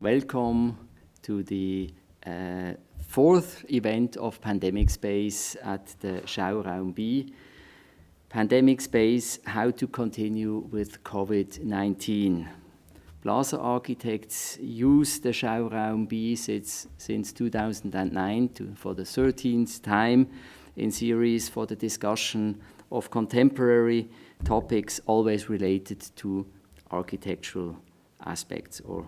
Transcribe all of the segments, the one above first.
Welcome to the fourth event of Pandemic Space at the Schauraum B. Pandemic Space, how to continue with COVID-19. Plaza Architects use the Schauraum B since 2009 for the 13th time in series for the discussion of contemporary topics always related to architectural aspects or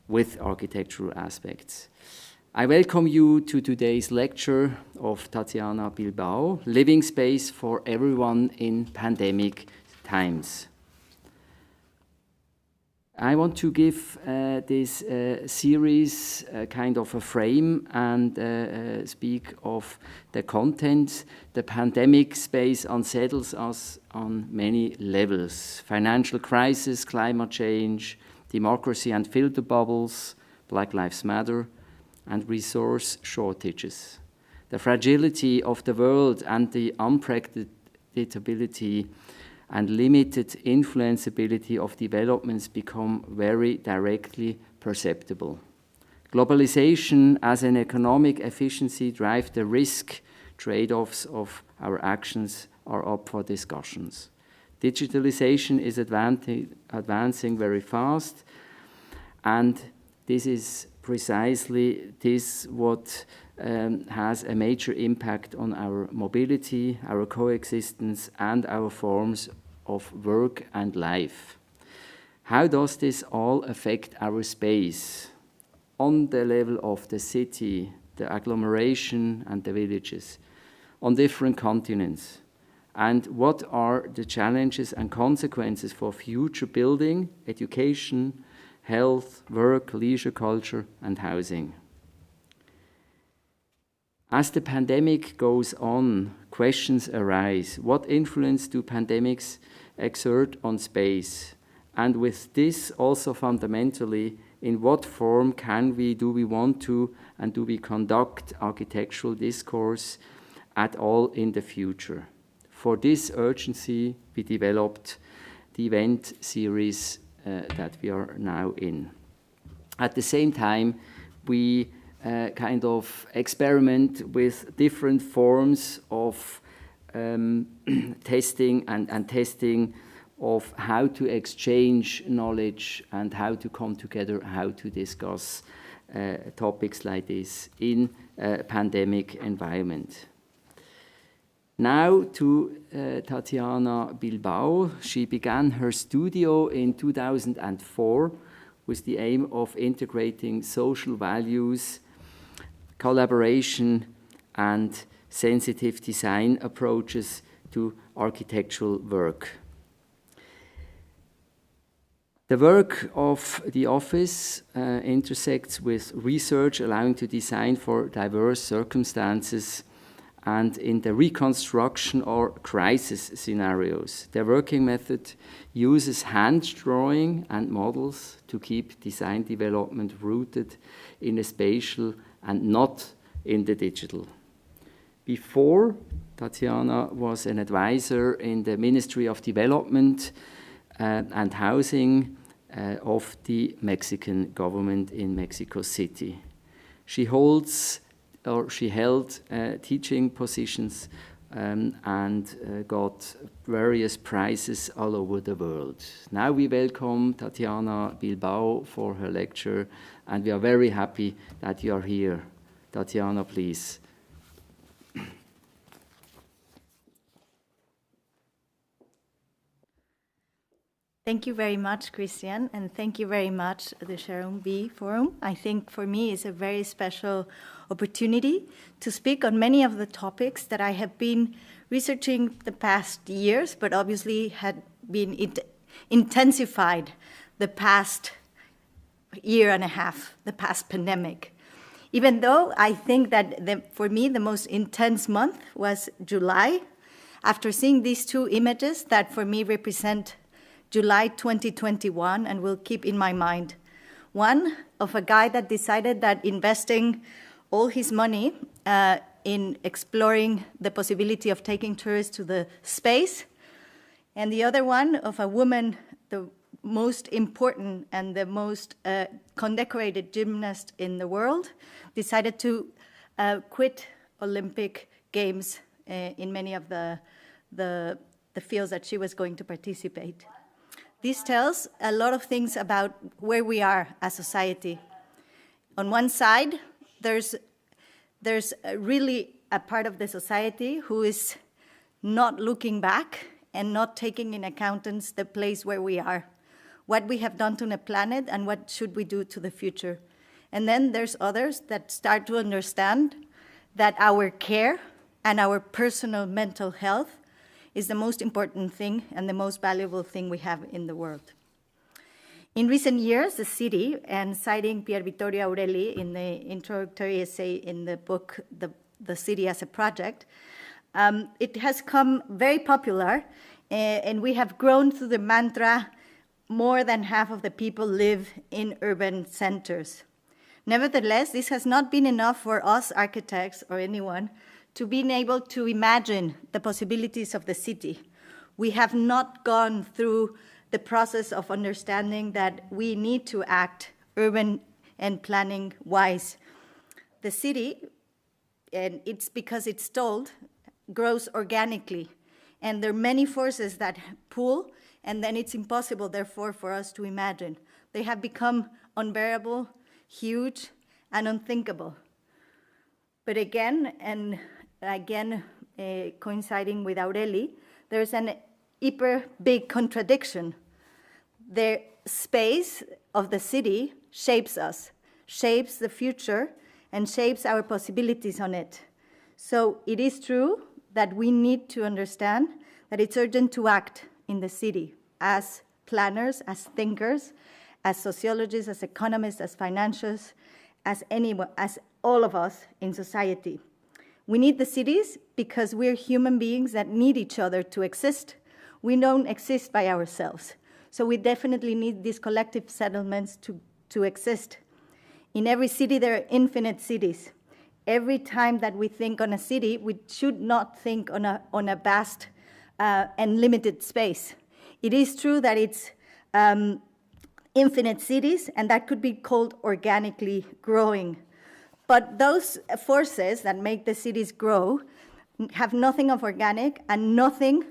with architectural aspects. I welcome you to today's lecture of Tatiana Bilbao, Living Space for Everyone in Pandemic Times. I want to give this series kind of a frame and speak of the content. The pandemic space unsettles us on many levels. Financial crisis, climate change, democracy and filter bubbles, Black Lives Matter, and resource shortages. The fragility of the world and the unpredictability and limited influenceability of developments become very directly perceptible. Globalization as an economic efficiency drive the risk trade-offs of our actions are up for discussions. Digitalization is advancing very fast, and this is precisely what has a major impact on our mobility, our coexistence, and our forms of work and life. How does this all affect our space on the level of the city, the agglomeration, and the villages, on different continents? And what are the challenges and consequences for future building, education, health, work, leisure, culture, and housing? As the pandemic goes on, questions arise. What influence do pandemics exert on space? And with this also fundamentally, in what form do we want to, and do we conduct architectural discourse at all in the future? For this urgency, we developed the event series that we are now in. At the same time, we kind of experiment with different forms of testing and testing of how to exchange knowledge and how to come together, how to discuss topics like this in a pandemic environment. Now to Tatiana Bilbao. She began her studio in 2004 with the aim of integrating social values, collaboration, and sensitive design approaches to architectural work. The work of the office intersects with research allowing to design for diverse circumstances and in the reconstruction or crisis scenarios. The working method uses hand drawing and models to keep design development rooted in the spatial and not in the digital. Before, Tatiana was an advisor in the Ministry of Development and Housing of the Mexican government in Mexico City. She held teaching positions and got various prizes all over the world. Now we welcome Tatiana Bilbao for her lecture, and we are very happy that you are here. Tatiana, please. Thank you very much, Christian, and thank you very much, the Schauraum B Forum. I think for me it's a very special opportunity to speak on many of the topics that I have been researching the past years, but obviously had been intensified the past year and a half, the past pandemic. Even though I think that for me the most intense month was July, after seeing these two images that for me represent July 2021 and will keep in my mind. One of a guy that decided that investing all his money in exploring the possibility of taking tourists to the space And the other one of a woman, the most important and the most condecorated gymnast in the world, decided to quit Olympic Games in many of the fields that she was going to participate. This tells a lot of things about where we are as society. On one side, there's really a part of the society who is not looking back and not taking in account the place where we are, what we have done to the planet and what should we do to the future. And then there's others that start to understand that our care and our personal mental health is the most important thing and the most valuable thing we have in the world. In recent years, the city, and citing Pier Vittorio Aureli in the introductory essay in the book, The City as a Project, it has come very popular, and we have grown through the mantra, more than half of the people live in urban centers. Nevertheless, this has not been enough for us architects or anyone to be able to imagine the possibilities of the city. We have not gone through the process of understanding that we need to act urban and planning-wise. The city, and it's because it's told, grows organically. And there are many forces that pull, and then it's impossible, therefore, for us to imagine. They have become unbearable, huge, and unthinkable. But again, coinciding with Aureli, there's an hyper big contradiction. The space of the city shapes us, shapes the future, and shapes our possibilities on it. So it is true that we need to understand that it's urgent to act in the city as planners, as thinkers, as sociologists, as economists, as financiers, as anyone, as all of us in society. We need the cities because we're human beings that need each other to exist. We don't exist by ourselves. So we definitely need these collective settlements to exist. In every city, there are infinite cities. Every time that we think on a city, we should not think on a vast and limited space. It is true that it's infinite cities, and that could be called organically growing. But those forces that make the cities grow have nothing of organic and nothing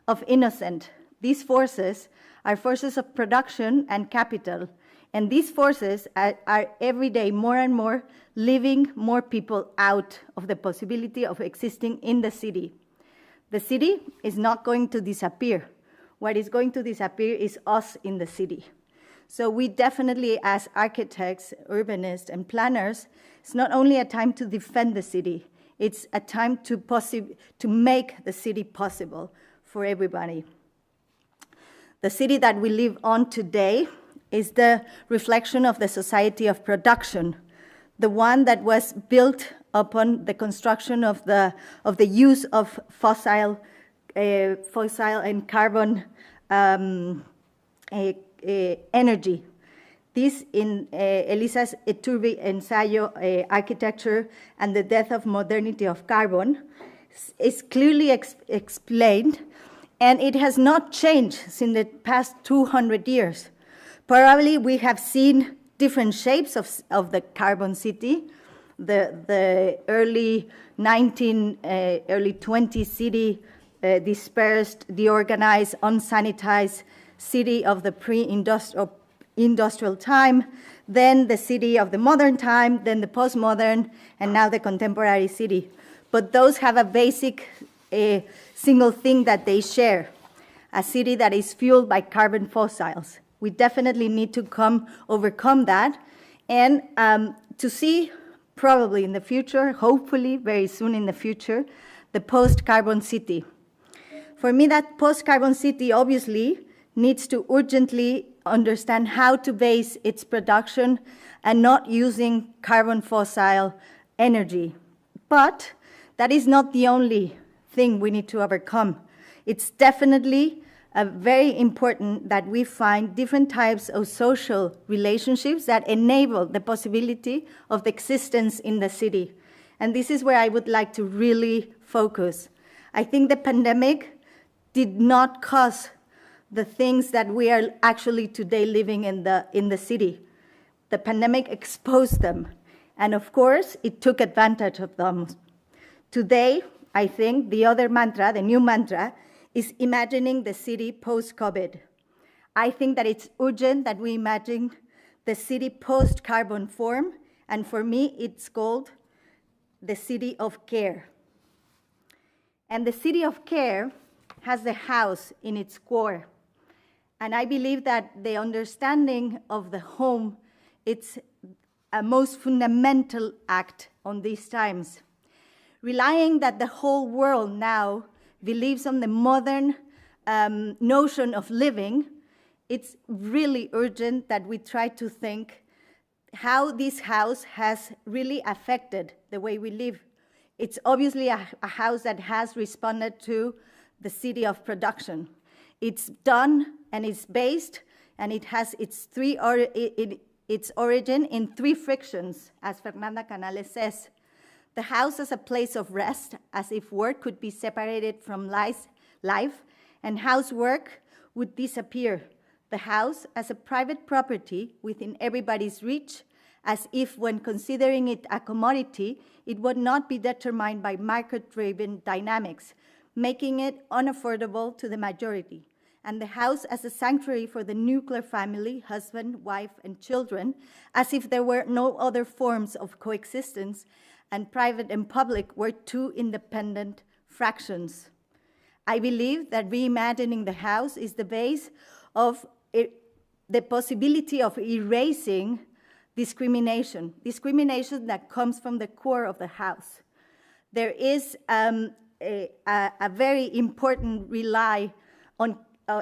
of innocent. These forces are forces of production and capital. And these forces are every day more and more leaving more people out of the possibility of existing in the city. The city is not going to disappear. What is going to disappear is us in the city. So we definitely, as architects, urbanists, and planners, it's not only a time to defend the city, it's a time to make the city possible for everybody. The city that we live on today is the reflection of the society of production, the one that was built upon the construction of the use of fossil and carbon energy. This in Elisa's Iturbi ensayo, Architecture and the Death of Modernity of Carbon, is clearly explained, and it has not changed since the past 200 years. Probably we have seen different shapes of the carbon city, the early 20th city, dispersed, deorganized, unsanitized city of the pre-industrial time, then the city of the modern time, then the postmodern, and now the contemporary city. But those have a basic single thing that they share, a city that is fueled by carbon fossils. We definitely need to overcome that, and to see probably in the future, hopefully very soon in the future, the post-carbon city. For me, that post-carbon city obviously needs to urgently understand how to base its production and not using carbon fossil energy. But that is not the only thing we need to overcome. It's definitely very important that we find different types of social relationships that enable the possibility of existence in the city. And this is where I would like to really focus. I think the pandemic did not cause the things that we are actually today living in the city. The pandemic exposed them, and of course, it took advantage of them. Today, I think the other mantra, the new mantra, is imagining the city post-COVID. I think that it's urgent that we imagine the city post-carbon form, and for me, it's called the city of care. And the city of care has the house in its core. And I believe that the understanding of the home, it's a most fundamental act on these times. Relying that the whole world now believes on the modern notion of living, it's really urgent that we try to think how this house has really affected the way we live. It's obviously a house that has responded to the city of production. It's done and it's based, and it has its origin in three frictions, as Fernanda Canales says. The house as a place of rest, as if work could be separated from life, and housework would disappear. The house as a private property within everybody's reach, as if when considering it a commodity, it would not be determined by market-driven dynamics, making it unaffordable to the majority. And the house as a sanctuary for the nuclear family, husband, wife, and children, as if there were no other forms of coexistence, and private and public were two independent fractions. I believe that reimagining the house is the base of the possibility of erasing discrimination that comes from the core of the house. There is a very important rely on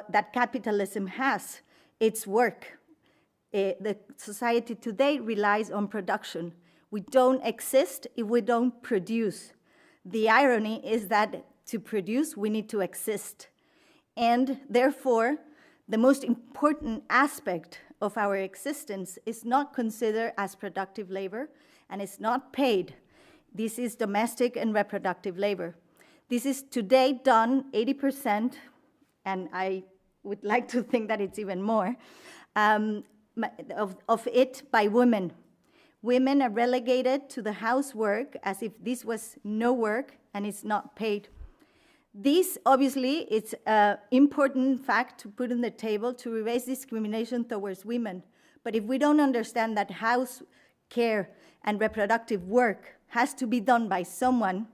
that capitalism has, its work. The society today relies on production. We don't exist if we don't produce. The irony is that to produce, we need to exist. And therefore, the most important aspect of our existence is not considered as productive labor, and it's not paid. This is domestic and reproductive labor. This is today done 80%, and I would like to think that it's even more, of it by women. Women are relegated to the housework as if this was no work and it's not paid. This, obviously, is an important fact to put on the table to erase discrimination towards women. But if we don't understand that house care and reproductive work has to be done by someone,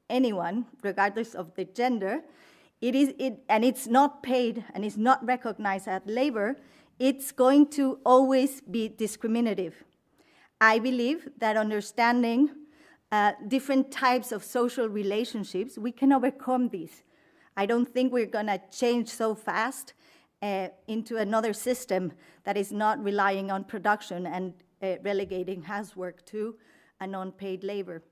anyone, regardless of the gender, and it's not paid and it's not recognized as labor, it's going to always be discriminative. I believe that understanding different types of social relationships, we can overcome these. I don't think we're gonna change so fast into another system that is not relying on production and relegating housework to an unpaid labor.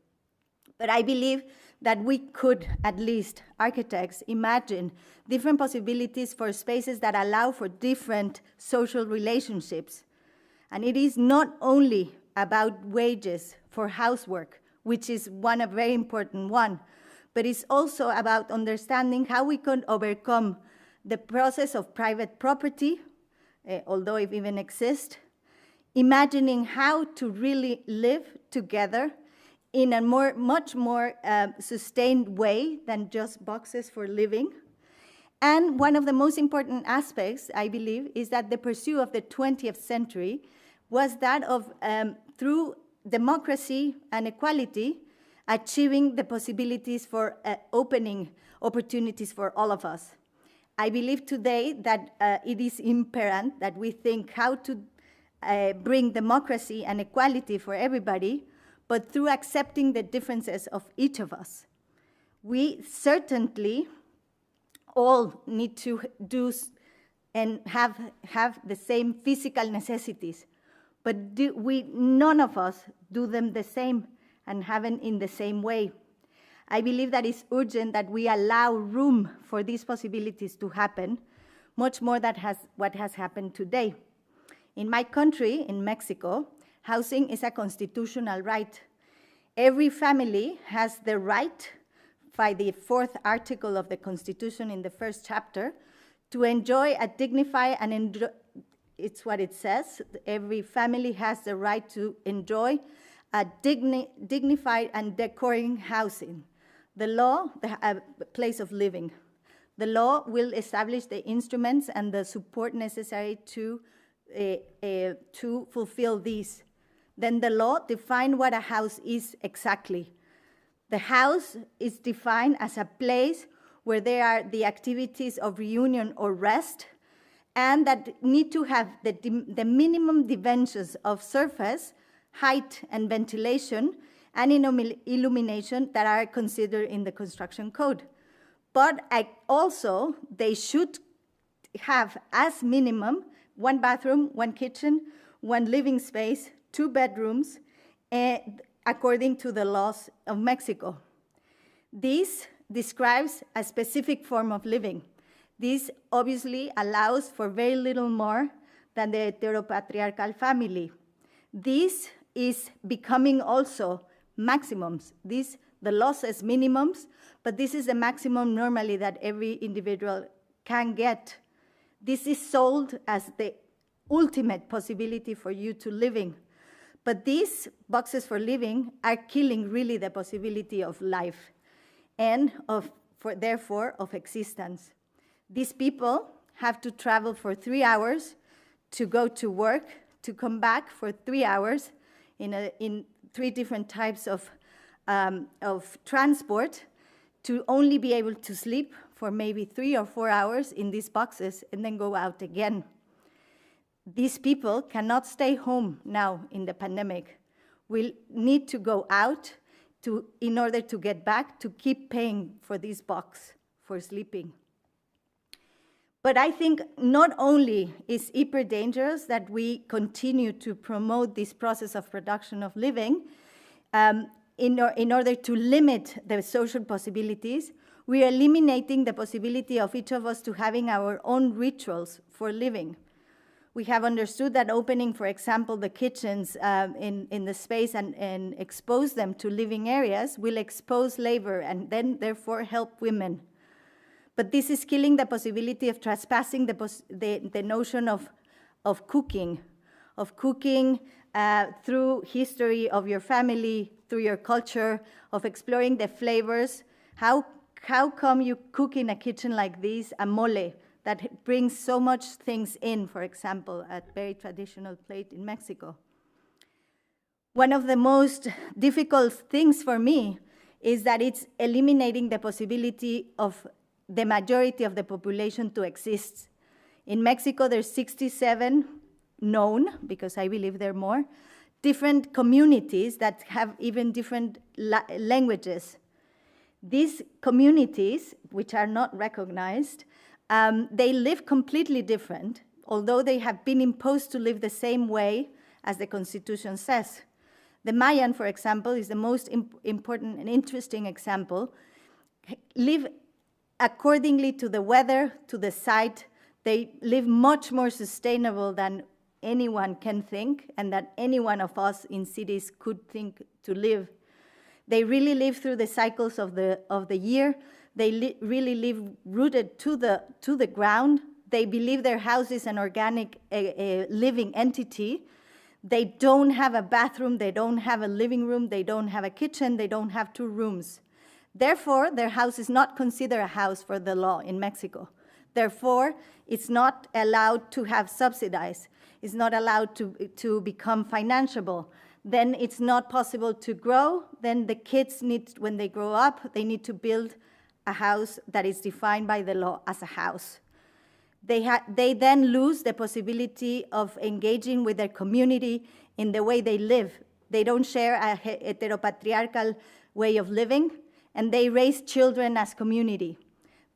But I believe that we could, at least architects, imagine different possibilities for spaces that allow for different social relationships. And it is not only about wages for housework, which is a very important one, but it's also about understanding how we can overcome the process of private property, although it even exists, imagining how to really live together in a much more sustained way than just boxes for living. And one of the most important aspects, I believe, is that the pursuit of the 20th century was that of, through democracy and equality, achieving the possibilities for opening opportunities for all of us. I believe today that it is imperative that we think how to bring democracy and equality for everybody, but through accepting the differences of each of us. We certainly all need to do and have the same physical necessities, but none of us do them the same and haven't in the same way. I believe that it's urgent that we allow room for these possibilities to happen, much more than what has happened today. In my country, in Mexico, housing is a constitutional right. Every family has the right by the 4th article of the Constitution in the 1st chapter, to enjoy a dignified and it's what it says, every family has the right to enjoy a dignified and decorating housing. The law, a place of living. The law will establish the instruments and the support necessary to fulfill these. Then the law defines what a house is exactly. The house is defined as a place where there are the activities of reunion or rest, and that need to have the minimum dimensions of surface, height, and ventilation, and illumination that are considered in the construction code. But also, they should have as minimum 1 bathroom, 1 kitchen, 1 living space, 2 bedrooms, according to the laws of Mexico. This describes a specific form of living. This obviously allows for very little more than the heteropatriarchal family. This is becoming also maximums. The law says minimums, but this is the maximum normally that every individual can get. This is sold as the ultimate possibility for you to living. But these boxes for living are killing really the possibility of life and therefore of existence. These people have to travel for 3 hours to go to work, to come back for 3 hours in 3 different types of transport, to only be able to sleep for maybe 3 or 4 hours in these boxes and then go out again. These people cannot stay home now in the pandemic. We'll need to go out in order to get back, to keep paying for this box for sleeping. But I think not only is hyper dangerous that we continue to promote this process of production of living, in order to limit the social possibilities, we are eliminating the possibility of each of us to having our own rituals for living. We have understood that opening, for example, the kitchens in the space and expose them to living areas will expose labor and then therefore help women. But this is killing the possibility of trespassing the notion of cooking through history of your family, through your culture, of exploring the flavors. How come you cook in a kitchen like this, a mole, that brings so much things in, for example, a very traditional plate in Mexico? One of the most difficult things for me is that it's eliminating the possibility of the majority of the population to exist. In Mexico, there's 67 known, because I believe there are more, different communities that have even different languages. These communities, which are not recognized, they live completely different, although they have been imposed to live the same way as the Constitution says. The Mayan, for example, is the most important and interesting example. Live accordingly to the weather, to the site. They live much more sustainable than anyone can think, and that any one of us in cities could think to live. They really live through the cycles of the year. They really live rooted to the ground. They believe their house is an organic living entity. They don't have a bathroom, they don't have a living room, they don't have a kitchen, they don't have 2 rooms. Therefore, their house is not considered a house for the law in Mexico. Therefore, it's not allowed to have subsidized. It's not allowed to become financeable. Then it's not possible to grow. Then the kids need, when they grow up, they need to build a house that is defined by the law as a house. They then lose the possibility of engaging with their community in the way they live. They don't share a heteropatriarchal way of living, and they raise children as community.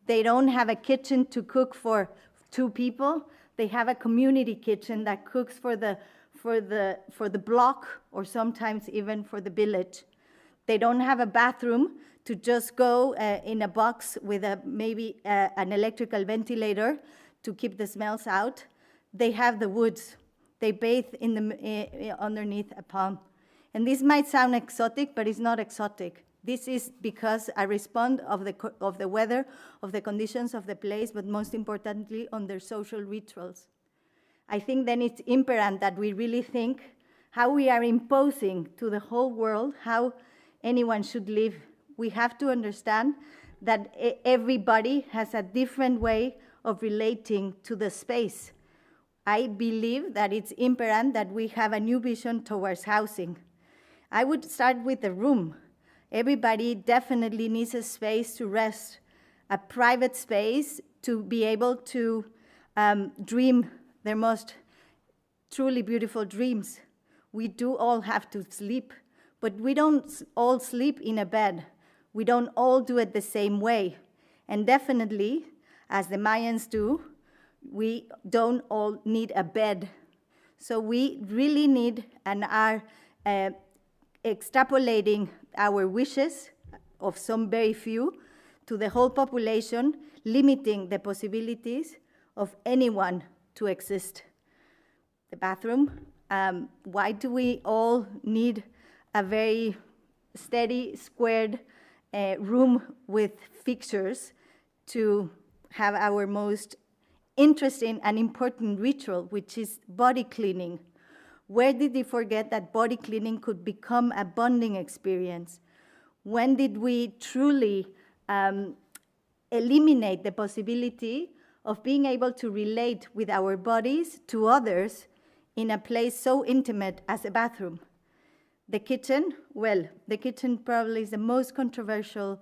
They don't have a kitchen to cook for 2 people. They have a community kitchen that cooks for the block, or sometimes even for the village. They don't have a bathroom to just go in a box with maybe an electrical ventilator to keep the smells out. They have the woods. They bathe underneath a palm. And this might sound exotic, but it's not exotic. This is because I respond of the weather, of the conditions of the place, but most importantly, on their social rituals. I think then it's imperative that we really think how we are imposing to the whole world how anyone should live. We have to understand that everybody has a different way of relating to the space. I believe that it's imperative that we have a new vision towards housing. I would start with the room. Everybody definitely needs a space to rest, a private space to be able to dream their most truly beautiful dreams. We do all have to sleep, but we don't all sleep in a bed. We don't all do it the same way. And definitely, as the Mayans do, we don't all need a bed. So we really need and are extrapolating our wishes of some very few to the whole population, limiting the possibilities of anyone to exist. The bathroom, why do we all need a very steady, squared room with fixtures to have our most interesting and important ritual, which is body cleaning? Where did we forget that body cleaning could become a bonding experience? When did we truly eliminate the possibility of being able to relate with our bodies to others in a place so intimate as a bathroom? The kitchen, well, the kitchen probably is the most controversial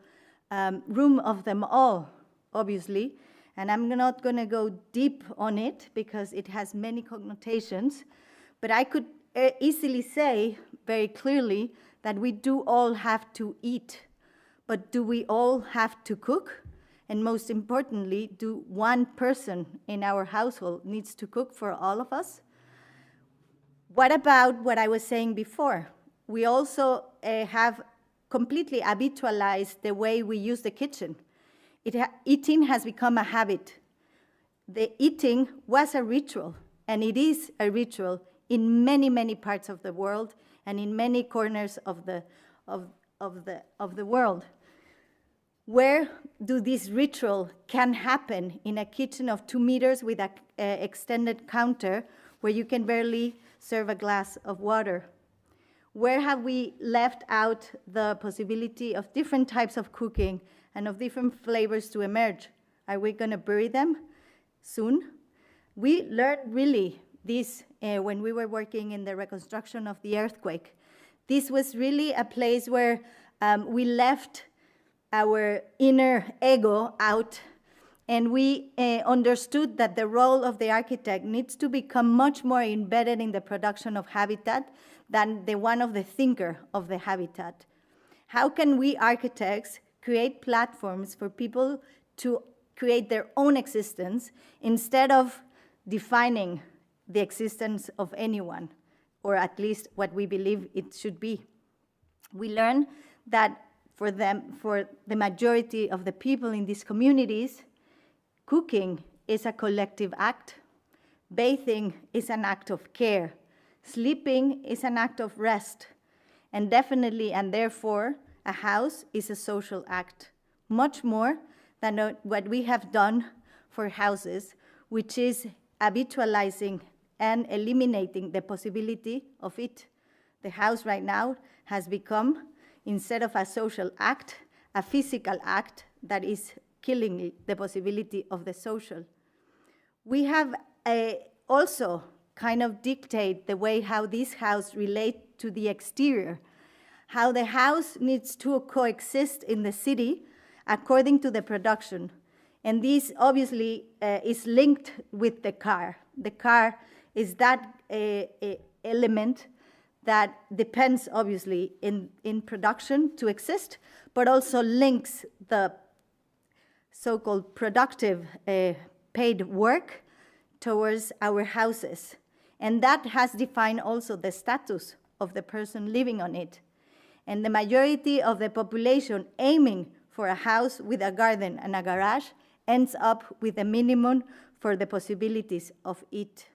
room of them all, obviously, and I'm not going to go deep on it because it has many connotations. But I could easily say very clearly that we do all have to eat, but do we all have to cook? And most importantly, do one person in our household needs to cook for all of us? What about what I was saying before? We also have completely habitualized the way we use the kitchen. Eating has become a habit. The eating was a ritual, and it is a ritual in many, many parts of the world and in many corners of the world. Where do this ritual can happen? In a kitchen of 2 meters with an extended counter where you can barely serve a glass of water? Where have we left out the possibility of different types of cooking and of different flavors to emerge? Are we going to bury them soon? We learned really this when we were working in the reconstruction of the earthquake. This was really a place where we left our inner ego out, and we understood that the role of the architect needs to become much more embedded in the production of habitat than the one of the thinker of the habitat. How can we architects create platforms for people to create their own existence instead of defining the existence of anyone, or at least what we believe it should be? We learn that for the majority of the people in these communities, cooking is a collective act. Bathing is an act of care. Sleeping is an act of rest. And definitely, and therefore, a house is a social act, much more than what we have done for houses, which is habitualizing and eliminating the possibility of it. The house right now has become, instead of a social act, a physical act that is killing the possibility of the social. We have also kind of dictate the way how this house relates to the exterior, how the house needs to coexist in the city according to the production. And this obviously is linked with the car. The car is that element that depends obviously in production to exist, but also links the so-called productive paid work towards our houses. And that has defined also the status of the person living on it. And the majority of the population aiming for a house with a garden and a garage ends up with a minimum for the possibilities of it.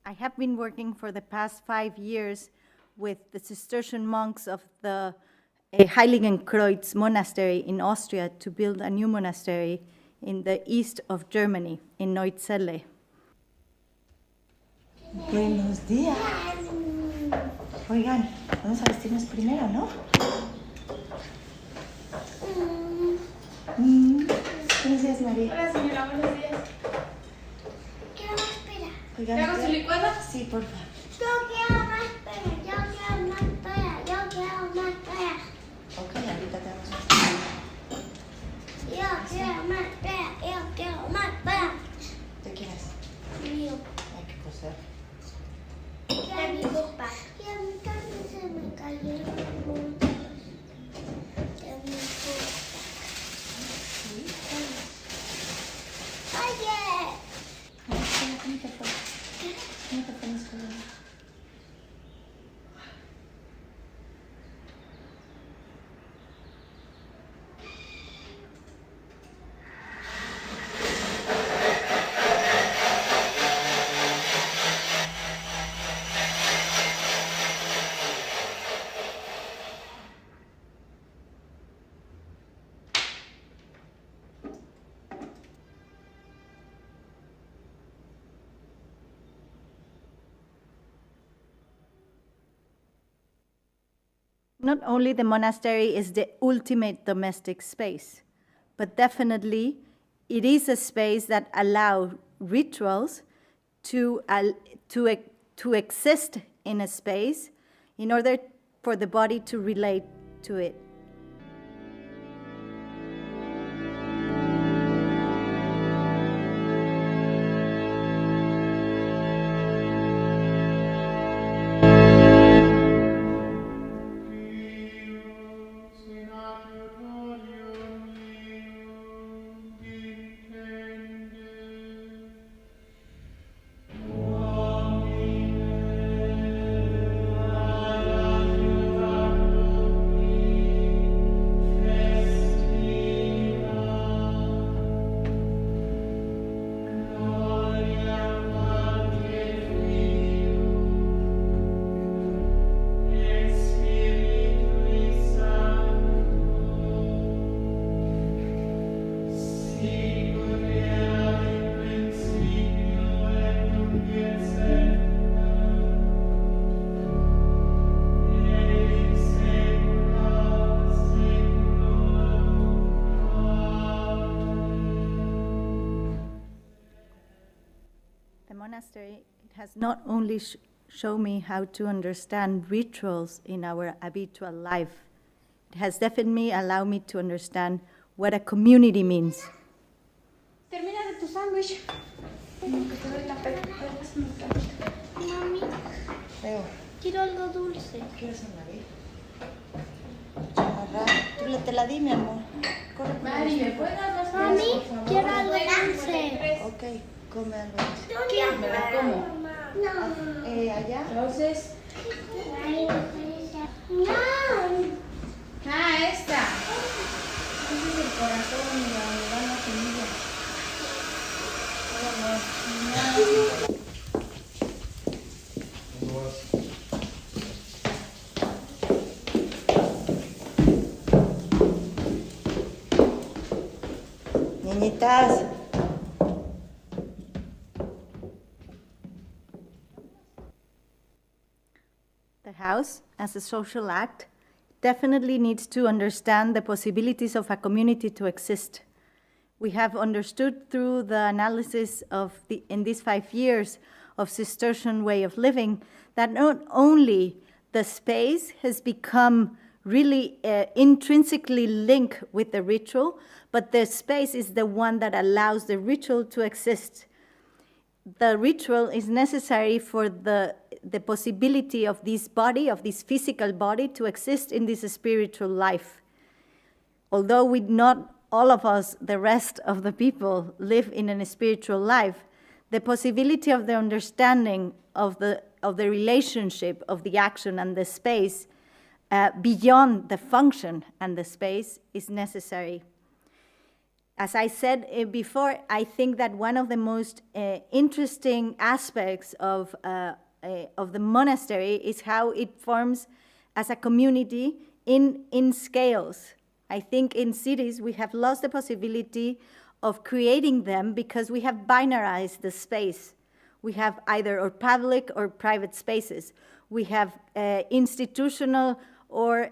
I have been working for the past 5 years with the Cistercian monks of the Heiligenkreuz monastery in Austria to build a new monastery in the east of Germany, in Neuzelle. Buenos días. Oigan, vamos a vestirnos primero, ¿no? Buenos días, María. Hola, señora, buenos días. Quiero más pera. ¿Le hago su licuado? Sí, por favor. Yo quiero más pera, yo quiero más pera, yo quiero más pera. Ok, ahorita te damos más pera. Yo quiero más pera, yo quiero más pera. ¿Te quieres? Mío. Hay que coser. Y a mi papá. Y a mí también se me cayeron muchos de mi boca. Oye. ¿Cómo te pones? ¿Cómo te pones con él? Not only the monastery is the ultimate domestic space, but definitely it is a space that allows rituals to exist in a space in order for the body to relate to it. Monastery, it has not only shown me how to understand rituals in our habitual life, it has definitely allowed me to understand what a community means. Termina de tu sándwich. Que te doy la pera. Mami, Leo, quiero algo dulce. ¿quieres a María? Chamarra, tú te la di, mi amor. Corre por Mari, los ¿me ojos. puedes dar más Mami, peras, por favor? quiero algo dulce. Ok, come algo. Yo quiero ¿Me la como? No. Allá. Entonces, No. esta. Este es el corazón y donde va la semilla. Niñitas. house as a social act definitely needs to understand the possibilities of a community to exist. We have understood through the analysis of in these 5 years of Cistercian way of living that not only the space has become really intrinsically linked with the ritual, but the space is the one that allows the ritual to exist. The ritual is necessary for the possibility of this body, of this physical body, to exist in this spiritual life. Although we not all of us, the rest of the people, live in a spiritual life, the possibility of the understanding of the relationship of the action and the space beyond the function and the space is necessary. As I said before, I think that one of the most interesting aspects of the monastery is how it forms as a community in scales. I think in cities we have lost the possibility of creating them because we have binarized the space. We have either or public or private spaces. We have institutional or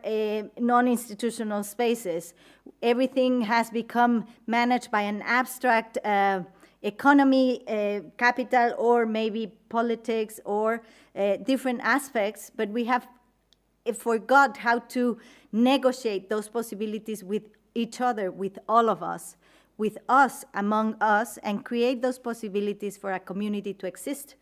non-institutional spaces. Everything has become managed by an abstract economy, capital, or maybe politics, or different aspects, but we have forgot how to negotiate those possibilities with each other, with all of us, with us, among us, and create those possibilities for a community to exist.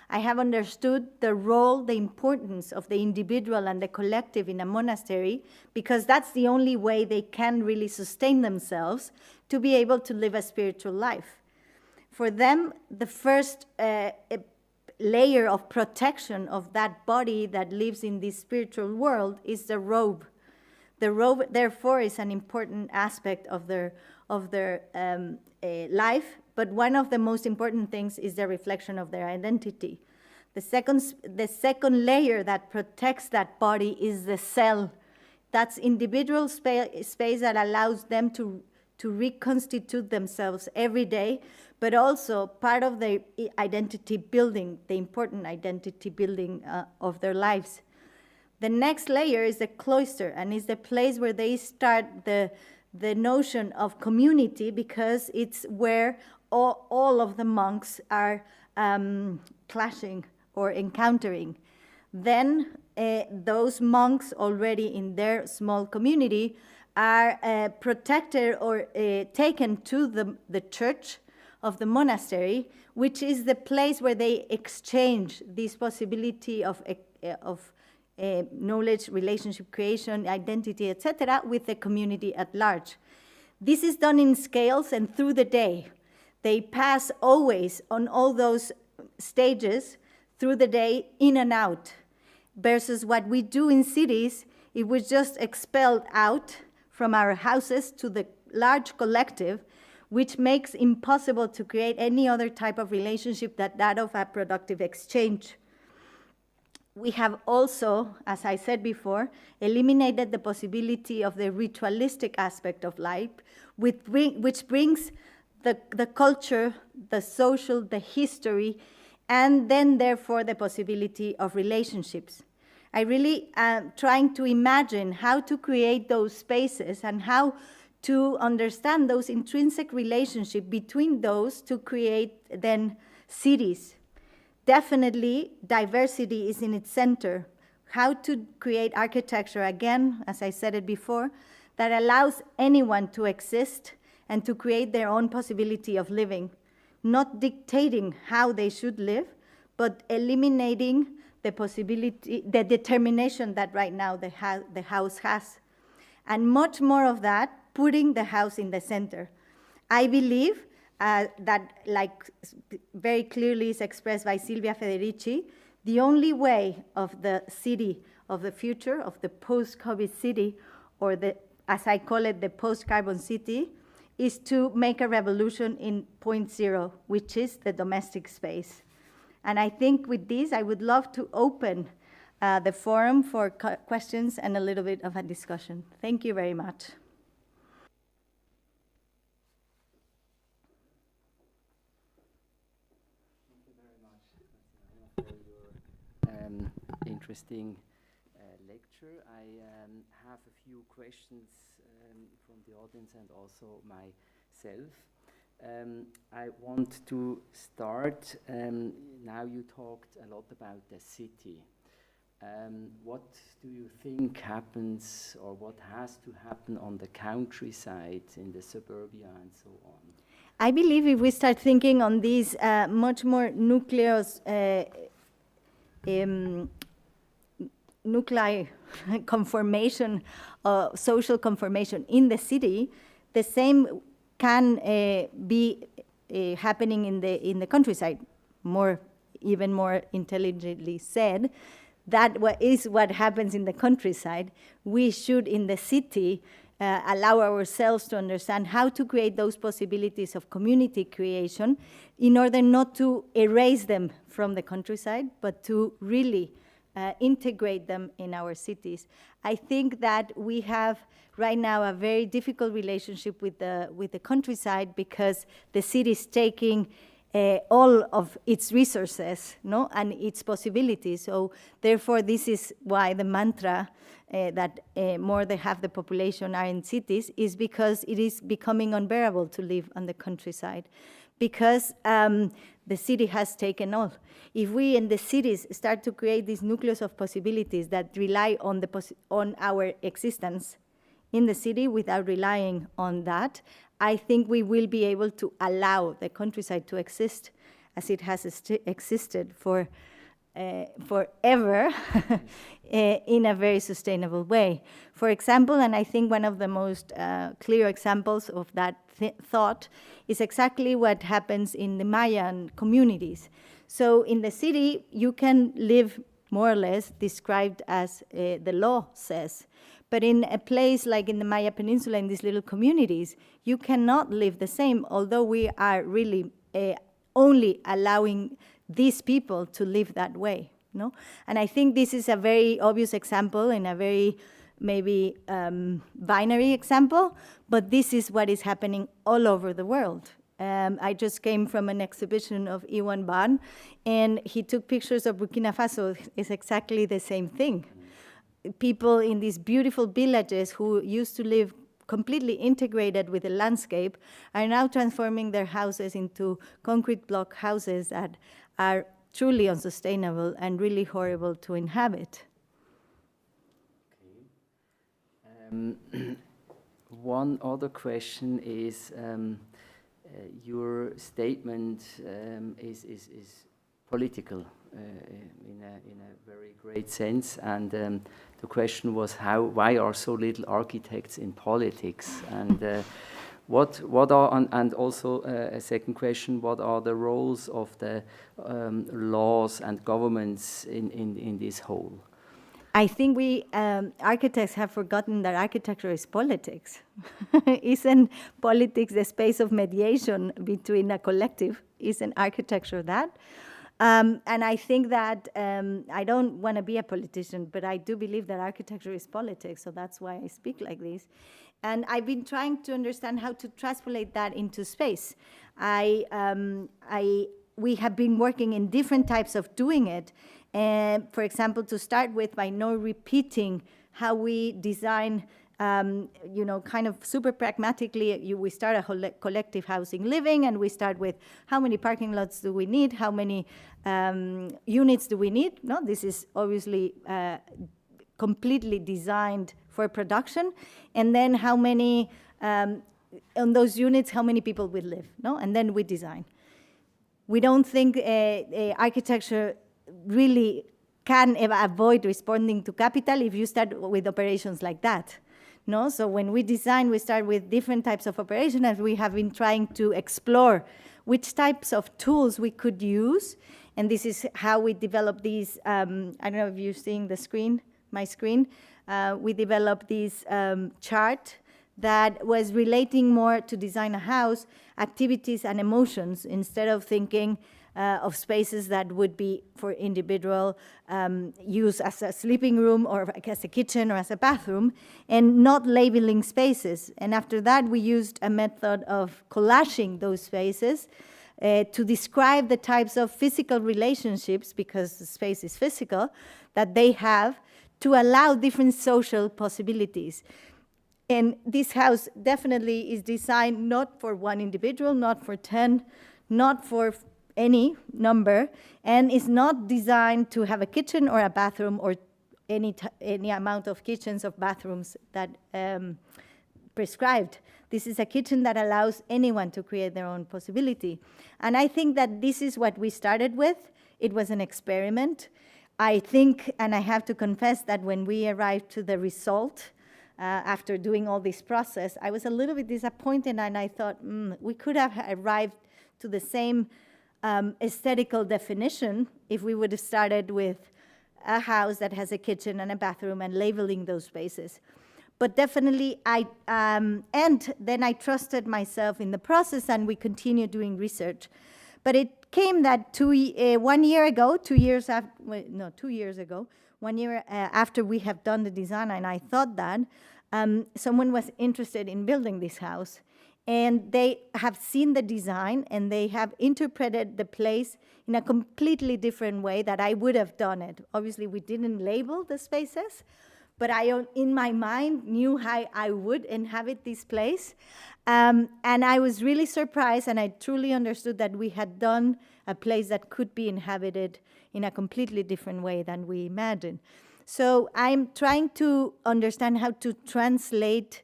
I have understood the role, the importance of the individual and the collective in a monastery, because that's the only way they can really sustain themselves to be able to live a spiritual life. For them, the first layer of protection of that body that lives in this spiritual world is the robe. The robe, therefore, is an important aspect of their life, but one of the most important things is the reflection of their identity. The second layer that protects that body is the cell. That's individual space that allows them to reconstitute themselves every day, but also part of the identity building, the important identity building of their lives. The next layer is the cloister, and is the place where they start the notion of community, because it's where all of the monks are clashing or encountering. Then those monks already in their small community are protected or taken to the church of the monastery, which is the place where they exchange this possibility of knowledge, relationship creation, identity, etc., with the community at large. This is done in scales and through the day. They pass always on all those stages through the day, in and out, versus what we do in cities, it was just expelled out from our houses to the large collective, which makes impossible to create any other type of relationship than that of a productive exchange. We have also, as I said before, eliminated the possibility of the ritualistic aspect of life, which brings the culture, the social, the history, and then therefore the possibility of relationships. I really am trying to imagine how to create those spaces and how to understand those intrinsic relationships between those to create then cities. Definitely, diversity is in its center. How to create architecture, again, as I said it before, that allows anyone to exist and to create their own possibility of living, not dictating how they should live, but eliminating the possibility, the determination that right now the house has. And much more of that, putting the house in the center. I believe that, like very clearly is expressed by Silvia Federici, the only way of the city of the future, of the post-COVID city, or as I call it, the post-carbon city, is to make a revolution in point zero, which is the domestic space. And I think with this, I would love to open the forum for questions and a little bit of a discussion. Thank you very much. Interesting lecture. I have a few questions from the audience and also myself. I want to start, now you talked a lot about the city. What do you think happens, or what has to happen on the countryside, in the suburbia and so on? I believe if we start thinking on these much more nuclei conformation, social conformation in the city, the same can be happening in the countryside. Even more intelligently said, that is what happens in the countryside. We should, in the city, allow ourselves to understand how to create those possibilities of community creation in order not to erase them from the countryside, but to really integrate them in our cities. I think that we have right now a very difficult relationship with the countryside, because the city is taking all of its resources, no, and its possibilities. So therefore, this is why the mantra that more than half the population are in cities, is because it is becoming unbearable to live on the countryside, because the city has taken all. If we in the cities start to create this nucleus of possibilities that rely on our existence in the city without relying on that, I think we will be able to allow the countryside to exist as it has existed for forever in a very sustainable way. For example, and I think one of the most clear examples of that thought is exactly what happens in the Mayan communities. So in the city, you can live more or less described as the law says. But in a place like in the Maya Peninsula, in these little communities, you cannot live the same, although we are really only allowing these people to live that way, no? And I think this is a very obvious example and a very maybe binary example, but this is what is happening all over the world. I just came from an exhibition of Iwan Ban, and he took pictures of Burkina Faso. It's exactly the same thing. People in these beautiful villages who used to live completely integrated with the landscape are now transforming their houses into concrete block houses that are truly unsustainable and really horrible to inhabit. Okay. One other question is, your statement is political in a very great sense, and the question was why are so little architects in politics, and what are, and also a second question, what are the roles of the laws and governments in this whole? I think we architects have forgotten that architecture is politics. Isn't politics the space of mediation between a collective? Isn't architecture that? And I think that I don't want to be a politician, but I do believe that architecture is politics, so that's why I speak like this. And I've been trying to understand how to translate that into space. We have been working in different types of doing it. And for example, to start with, by not repeating how we design, kind of super pragmatically, we start a collective housing living, and we start with how many parking lots do we need, how many units do we need. No, this is obviously completely designed for production. And then how many, on those units, how many people will live, no? And then we design. We don't think architecture really can avoid responding to capital if you start with operations like that. No, so when we design, we start with different types of operation, as we have been trying to explore which types of tools we could use. And this is how we develop these, I don't know if you're seeing the screen, my screen. We developed this chart that was relating more to design a house, activities and emotions, instead of thinking of spaces that would be for individual use as a sleeping room or as a kitchen or as a bathroom, and not labeling spaces. And after that, we used a method of collaging those spaces to describe the types of physical relationships, because the space is physical, that they have to allow different social possibilities. And this house definitely is designed not for one individual, not for 10, not for any number, and is not designed to have a kitchen or a bathroom or any amount of kitchens or bathrooms that prescribed. This is a kitchen that allows anyone to create their own possibility. And I think that this is what we started with. It was an experiment. I think, and I have to confess that when we arrived to the result, after doing all this process, I was a little bit disappointed, and I thought, we could have arrived to the same aesthetical definition if we would have started with a house that has a kitchen and a bathroom and labeling those spaces. But definitely, and then I trusted myself in the process, and we continued doing research. But it came that 1 year ago, 2 years after, no, 2 years ago, 1 year after we have done the design, and I thought that, someone was interested in building this house. And they have seen the design, and they have interpreted the place in a completely different way that I would have done it. Obviously, we didn't label the spaces, but I, in my mind, knew how I would inhabit this place. And I was really surprised, and I truly understood that we had done a place that could be inhabited in a completely different way than we imagined. So I'm trying to understand how to translate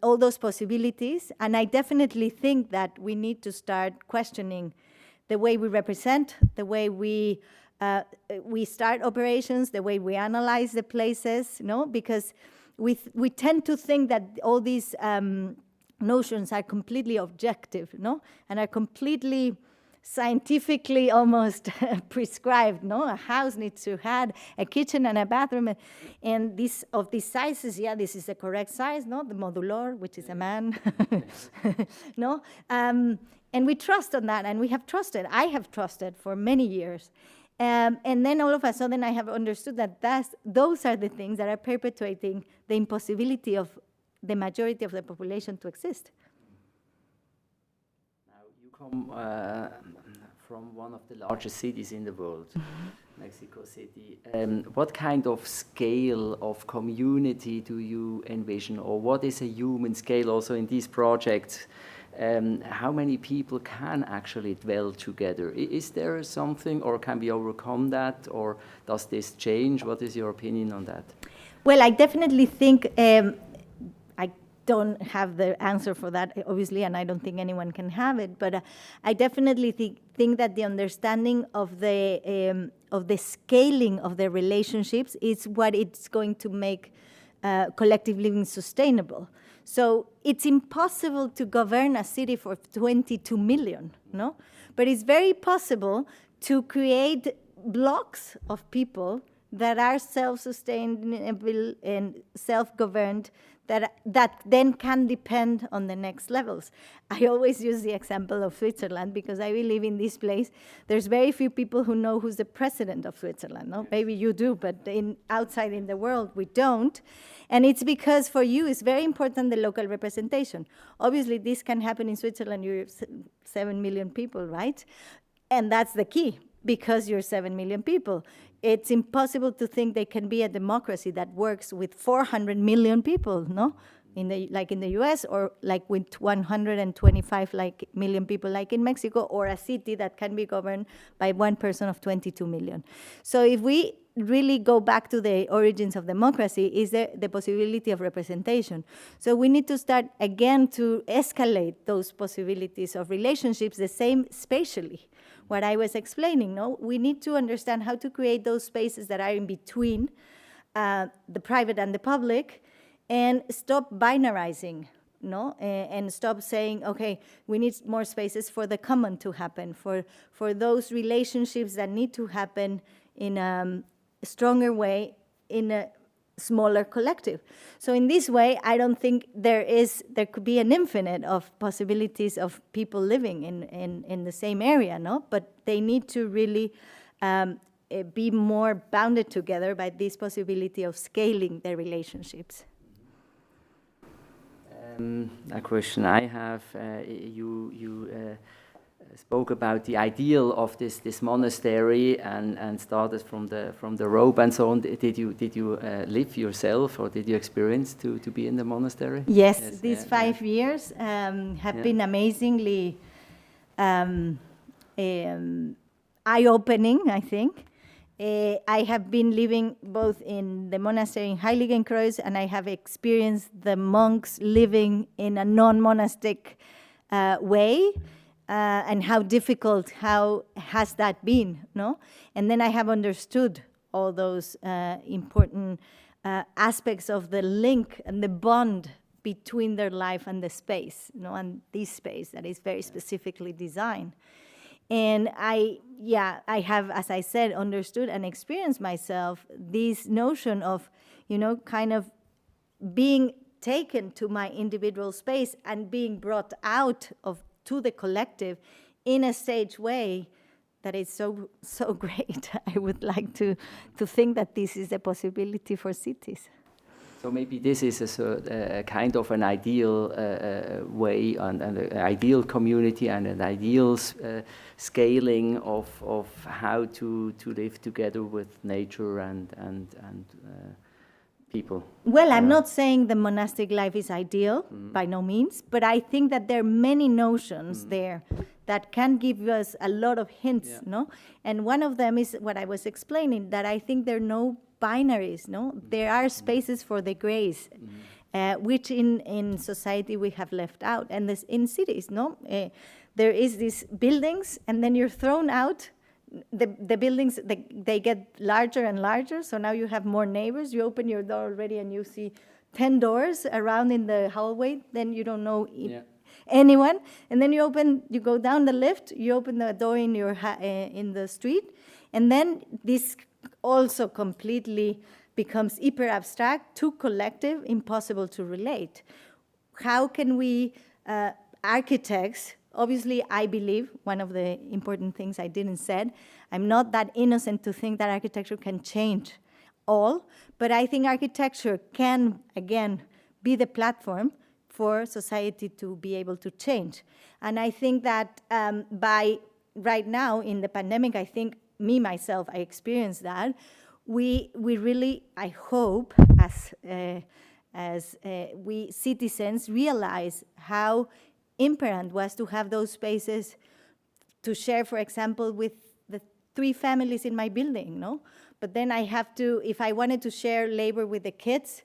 all those possibilities, and I definitely think that we need to start questioning the way we represent, the way we start operations, the way we analyze the places, because we tend to think that all these notions are completely objective, and are completely scientifically almost prescribed, A house needs to have a kitchen and a bathroom, and this of these sizes, this is the correct size, the modular, which is a man, and we trust on that, and we have trusted. I have trusted for many years. And then all of a sudden I have understood that those are the things that are perpetuating the impossibility of the majority of the population to exist. Now you come from one of the largest cities in the world, Mexico City. What kind of scale of community do you envision, or what is a human scale also in these projects? How many people can actually dwell together? Is there something, or can we overcome that, or does this change? What is your opinion on that? Well, I definitely think, I don't have the answer for that, obviously, and I don't think anyone can have it, but I definitely think that the understanding of the scaling of the relationships is what it's going to make collective living sustainable. So it's impossible to govern a city for 22 million, But it's very possible to create blocks of people that are self-sustainable and self-governed, that then can depend on the next levels. I always use the example of Switzerland because I believe in this place. There's very few people who know who's the president of Switzerland. Maybe you do, but outside in the world, we don't. And it's because for you, it's very important, the local representation. Obviously, this can happen in Switzerland. You're 7 million people, right? And that's the key, because you're 7 million people. It's impossible to think there can be a democracy that works with 400 million people, like in the US, or like with 125 million people like in Mexico, or a city that can be governed by one person of 22 million. So if we really go back to the origins of democracy, is the possibility of representation. So we need to start again to escalate those possibilities of relationships, the same spatially. What I was explaining, we need to understand how to create those spaces that are in between the private and the public, and stop binarizing, and stop saying, okay, we need more spaces for the common to happen, for those relationships that need to happen in a stronger way, in a smaller collective. So in this way, I don't think there could be an infinite of possibilities of people living in the same area, But they need to really be more bounded together by this possibility of scaling their relationships. A question I have, you spoke about the ideal of this monastery and started from the robe and so on. Did you live yourself, or did you experience to be in the monastery? Yes, these 5 years have been amazingly eye-opening, I think. I have been living both in the monastery in Heiligenkreuz, and I have experienced the monks living in a non-monastic way, and how difficult, how has that been, no? And then I have understood all those important aspects of the link and the bond between their life and the space, you know, and this space that is very specifically designed. And I have, as I said, understood and experienced myself this notion of, you know, kind of being taken to my individual space and being brought out to the collective in a staged way that is so great. I would like to think that this is a possibility for cities. So maybe this is a kind of an ideal way and an ideal community and an ideal scaling of how to live together with nature and people. Well, I'm not saying the monastic life is ideal, by no means, but I think that there are many notions there that can give us a lot of hints, no? And one of them is what I was explaining, that I think there are no binaries, no? There are spaces for the grays, which in society we have left out. And this in cities, no? There is these buildings, and then you're thrown out. The buildings, they get larger and larger, so now you have more neighbors. You open your door already and you see 10 doors around in the hallway, then you don't know anyone. And then you go down the lift, you open the door in in the street, and then this also completely becomes hyper abstract, too collective, impossible to relate. How can we, architects, obviously I believe, one of the important things I didn't said, I'm not that innocent to think that architecture can change all, but I think architecture can, again, be the platform for society to be able to change. And I think that by right now in the pandemic, I think myself, I experienced that. We really, I hope, as we citizens realize how important was to have those spaces to share, for example, with the 3 families in my building, no? But then I have to, if I wanted to share labor with the kids,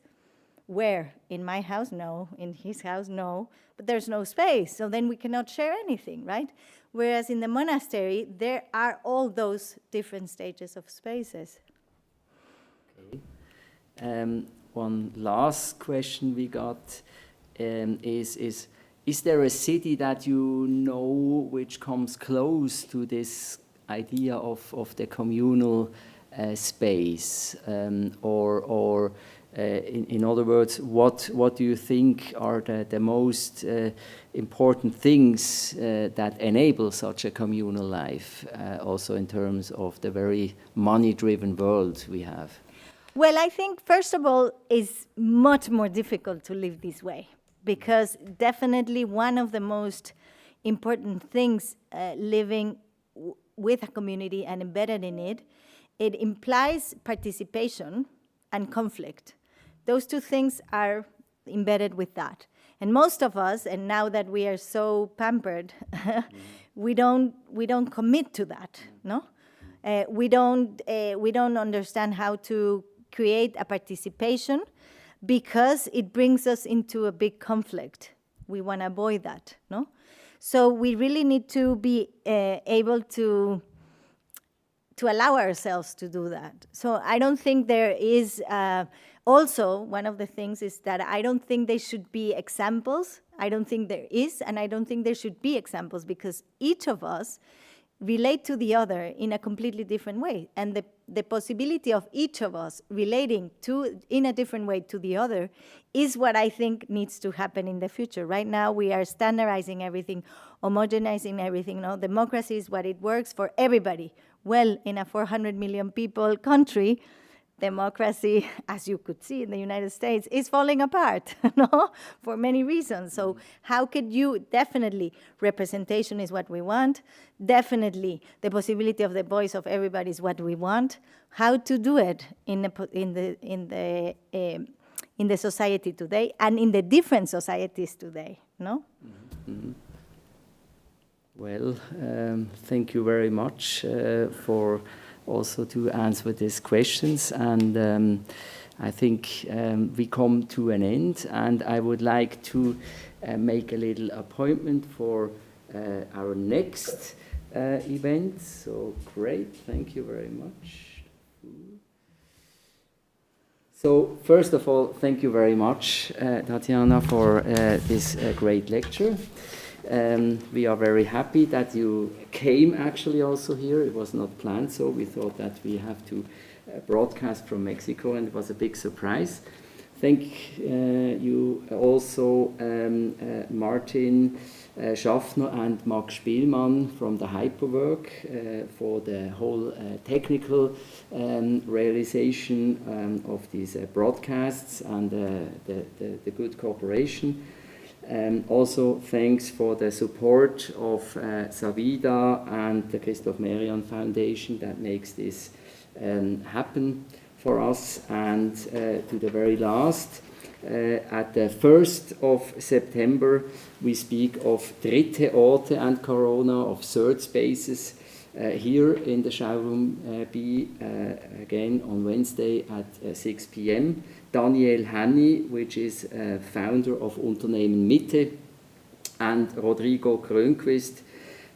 where? In my house? No. In his house? No. But there's no space, so then we cannot share anything, right? Whereas in the monastery, there are all those different stages of spaces. Okay. One last question we got is there a city that you know which comes close to this idea of the communal space, or in other words, what do you think are the most important things that enable such a communal life, also in terms of the very money-driven world we have? Well, I think, first of all, it's much more difficult to live this way, because definitely one of the most important things living with a community and embedded in it, it implies participation and conflict. Those 2 things are embedded with that. And most of us, and now that we are so pampered, we don't commit to that, no? We don't understand how to create a participation, because it brings us into a big conflict. We want to avoid that, no? So we really need to be able to allow ourselves to do that. So I don't think there is, also one of the things is that I don't think there should be examples. I don't think there is, and I don't think there should be examples, because each of us relate to the other in a completely different way. And the possibility of each of us relating in a different way to the other is what I think needs to happen in the future. Right now, we are standardizing everything, homogenizing everything. No? Democracy is what it works for everybody. Well, in a 400 million people country, democracy, as you could see in the United States, is falling apart, no? For many reasons. So how could you, definitely representation is what we want, definitely the possibility of the voice of everybody is what we want. How to do it in the society today and in the different societies today, no? Mm-hmm. Well, thank you very much for also to answer these questions, and I think we come to an end, and I would like to make a little appointment for our next event. So great, thank you very much. So first of all, thank you very much, Tatjana, for this great lecture. We are very happy that you came actually also here. It was not planned, so we thought that we have to broadcast from Mexico, and it was a big surprise. Thank you also Martin Schaffner and Max Spielmann from the Hyperwork for the whole technical realization of these broadcasts and the good cooperation. Also, thanks for the support of Savida and the Christoph Merian Foundation that makes this happen for us. And to the very last, at the 1st of September, we speak of dritte Orte and Corona, of third spaces, here in the showroom B, again on Wednesday at 6 p.m. Daniel Hanni, which is founder of Unternehmen Mitte, and Rodrigo Grönquist,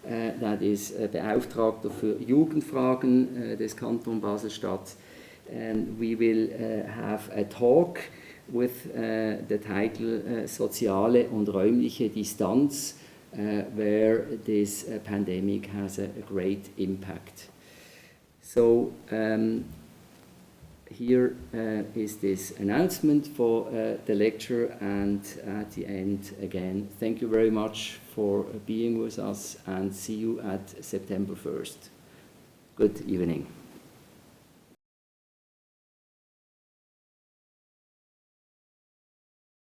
that is Beauftragter für Jugendfragen des Kanton Basel-Stadt. And we will have a talk with the title Soziale und räumliche Distanz, where this pandemic has a great impact. So here is this announcement for the lecture, and at the end, again, thank you very much for being with us, and see you at September 1st. Good evening.